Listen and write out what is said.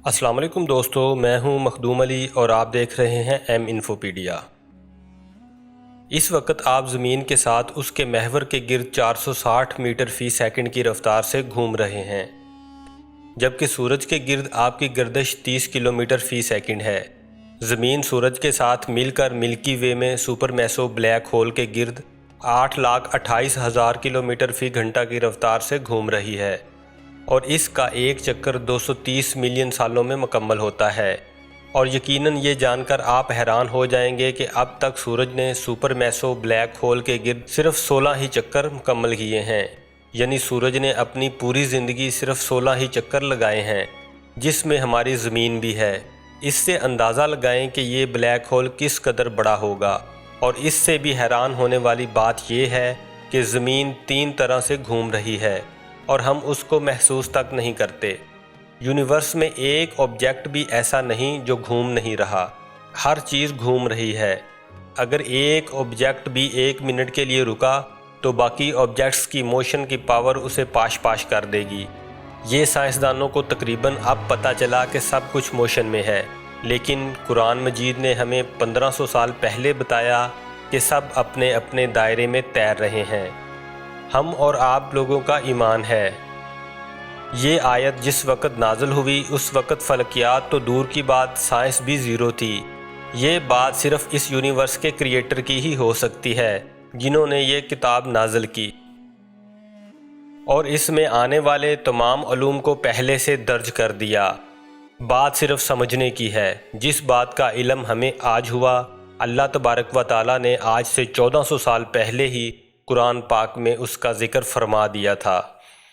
السلام علیکم دوستو، میں ہوں مخدوم علی اور آپ دیکھ رہے ہیں ایم انفوپیڈیا۔ اس وقت آپ زمین کے ساتھ اس کے محور کے گرد 460 میٹر فی سیکنڈ کی رفتار سے گھوم رہے ہیں، جبکہ سورج کے گرد آپ کی گردش 30 کلومیٹر فی سیکنڈ ہے۔ زمین سورج کے ساتھ مل کر ملکی وے میں سپر میسو بلیک ہول کے گرد 8,28,000 کلومیٹر فی گھنٹہ کی رفتار سے گھوم رہی ہے، اور اس کا ایک چکر 230 ملین سالوں میں مکمل ہوتا ہے۔ اور یقیناً یہ جان کر آپ حیران ہو جائیں گے کہ اب تک سورج نے سپر میسو بلیک ہول کے گرد صرف 16 ہی چکر مکمل کیے ہیں، یعنی سورج نے اپنی پوری زندگی صرف 16 ہی چکر لگائے ہیں، جس میں ہماری زمین بھی ہے۔ اس سے اندازہ لگائیں کہ یہ بلیک ہول کس قدر بڑا ہوگا۔ اور اس سے بھی حیران ہونے والی بات یہ ہے کہ زمین 3 طرح سے گھوم رہی ہے اور ہم اس کو محسوس تک نہیں کرتے۔ یونیورس میں ایک آبجیکٹ بھی ایسا نہیں جو گھوم نہیں رہا، ہر چیز گھوم رہی ہے۔ اگر ایک آبجیکٹ بھی 1 منٹ کے لیے رکا تو باقی آبجیکٹس کی موشن کی پاور اسے پاش کر دے گی۔ یہ سائنسدانوں کو تقریباً اب پتہ چلا کہ سب کچھ موشن میں ہے، لیکن قرآن مجید نے ہمیں 1500 سال پہلے بتایا کہ سب اپنے اپنے دائرے میں تیر رہے ہیں۔ ہم اور آپ لوگوں کا ایمان ہے۔ یہ آیت جس وقت نازل ہوئی اس وقت فلکیات تو دور کی بات، سائنس بھی زیرو تھی۔ یہ بات صرف اس یونیورس کے کریٹر کی ہی ہو سکتی ہے جنہوں نے یہ کتاب نازل کی، اور اس میں آنے والے تمام علوم کو پہلے سے درج کر دیا۔ بات صرف سمجھنے کی ہے۔ جس بات کا علم ہمیں آج ہوا، اللہ تبارک و تعالیٰ نے آج سے 1400 سال پہلے ہی قرآن پاک میں اس کا ذکر فرما دیا تھا۔